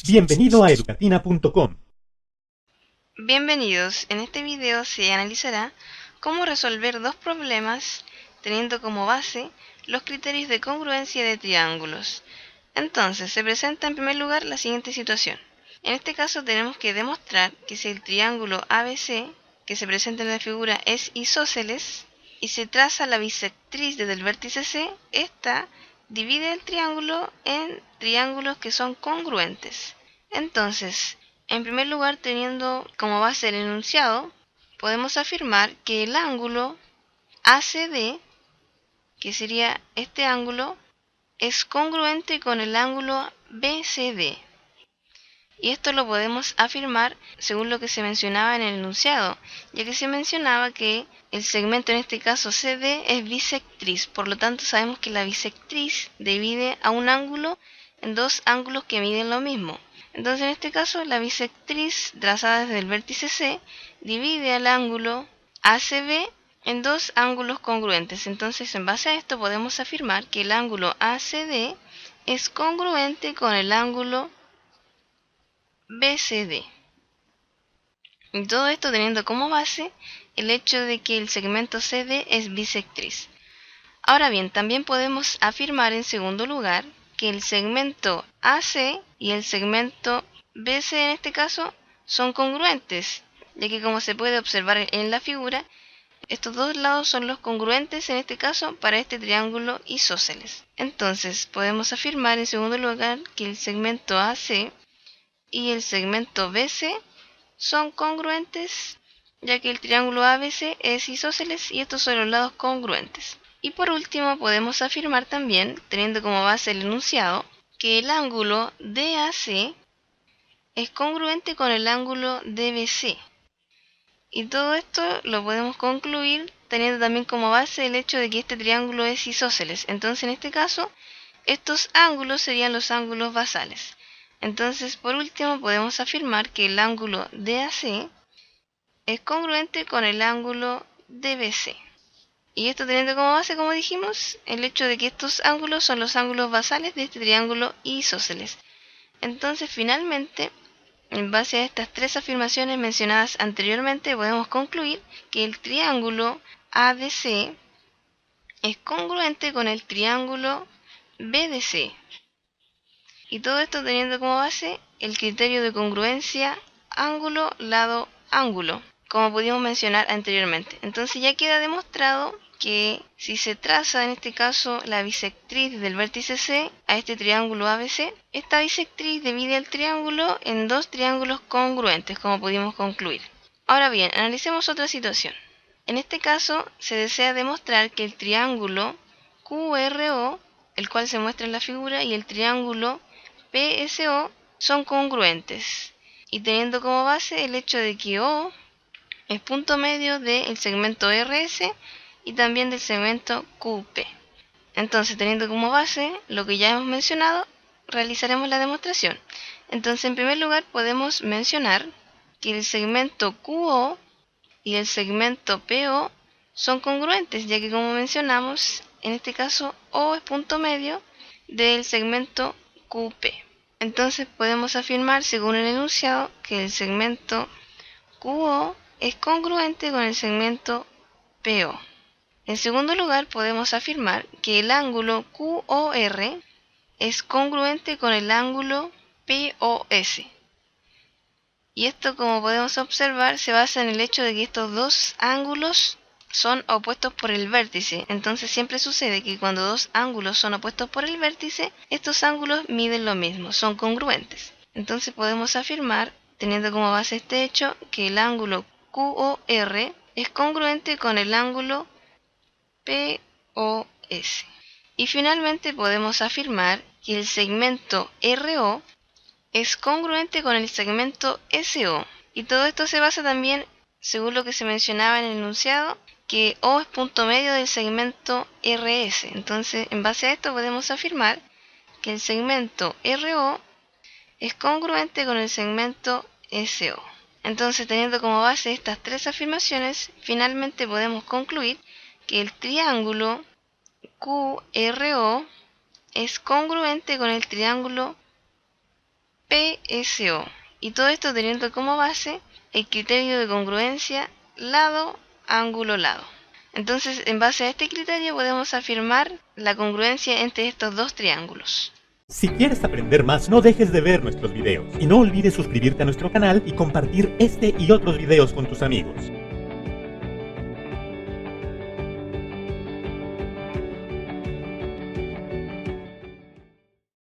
Bienvenido a educatina.com. Bienvenidos, en este video se analizará cómo resolver dos problemas teniendo como base los criterios de congruencia de triángulos. Entonces, se presenta en primer lugar la siguiente situación. En este caso tenemos que demostrar que si el triángulo ABC que se presenta en la figura es isósceles y se traza la bisectriz desde el vértice C, esta divide el triángulo en triángulos que son congruentes. Entonces, en primer lugar, teniendo como base el enunciado, podemos afirmar que el ángulo ACD, que sería este ángulo, es congruente con el ángulo BCD. Y esto lo podemos afirmar según lo que se mencionaba en el enunciado, ya que se mencionaba que el segmento, en este caso CD, es bisectriz. Por lo tanto, sabemos que la bisectriz divide a un ángulo en dos ángulos que miden lo mismo. Entonces, en este caso, la bisectriz trazada desde el vértice C divide al ángulo ACB en dos ángulos congruentes. Entonces, en base a esto, podemos afirmar que el ángulo ACD es congruente con el ángulo BCD. Y todo esto teniendo como base el hecho de que el segmento CD es bisectriz. Ahora bien, también podemos afirmar en segundo lugar que el segmento AC y el segmento BC en este caso son congruentes, ya que como se puede observar en la figura, estos dos lados son los congruentes en este caso para este triángulo isósceles. Entonces podemos afirmar en segundo lugar que el segmento AC y el segmento BC son congruentes, ya que el triángulo ABC es isósceles y estos son los lados congruentes. Y por último podemos afirmar también, teniendo como base el enunciado, que el ángulo DAC es congruente con el ángulo DBC. Y todo esto lo podemos concluir teniendo también como base el hecho de que este triángulo es isósceles. Entonces, en este caso, estos ángulos serían los ángulos basales. Entonces, por último, podemos afirmar que el ángulo DAC es congruente con el ángulo DBC. Y esto teniendo como base, como dijimos, el hecho de que estos ángulos son los ángulos basales de este triángulo isósceles. Entonces, finalmente, en base a estas tres afirmaciones mencionadas anteriormente, podemos concluir que el triángulo ABC es congruente con el triángulo BDC. Y todo esto teniendo como base el criterio de congruencia ángulo, lado, ángulo, como pudimos mencionar anteriormente. Entonces ya queda demostrado que si se traza en este caso la bisectriz del vértice C a este triángulo ABC, esta bisectriz divide el triángulo en dos triángulos congruentes, como pudimos concluir. Ahora bien, analicemos otra situación. En este caso se desea demostrar que el triángulo QRO, el cual se muestra en la figura, y el triángulo PSO son congruentes, y teniendo como base el hecho de que O es punto medio del segmento RS y también del segmento QP. Entonces, teniendo como base lo que ya hemos mencionado, realizaremos la demostración. Entonces, en primer lugar, podemos mencionar que el segmento QO y el segmento PO son congruentes, ya que como mencionamos, en este caso O es punto medio del segmento QP. Entonces podemos afirmar, según el enunciado, que el segmento QO es congruente con el segmento PO. En segundo lugar, podemos afirmar que el ángulo QOR es congruente con el ángulo POS. Y esto, como podemos observar, se basa en el hecho de que estos dos ángulos son opuestos por el vértice. Entonces siempre sucede que cuando dos ángulos son opuestos por el vértice, estos ángulos miden lo mismo, son congruentes. Entonces podemos afirmar, teniendo como base este hecho, que el ángulo QOR es congruente con el ángulo POS. Y finalmente podemos afirmar que el segmento RO es congruente con el segmento SO. Y todo esto se basa también, según lo que se mencionaba en el enunciado, que O es punto medio del segmento RS. Entonces, en base a esto podemos afirmar que el segmento RO es congruente con el segmento SO. Entonces, teniendo como base estas tres afirmaciones, finalmente podemos concluir que el triángulo QRO es congruente con el triángulo PSO. Y todo esto teniendo como base el criterio de congruencia lado, ángulo, lado. Entonces, en base a este criterio podemos afirmar la congruencia entre estos dos triángulos. Si quieres aprender más, no dejes de ver nuestros videos. Y no olvides suscribirte a nuestro canal y compartir este y otros videos con tus amigos.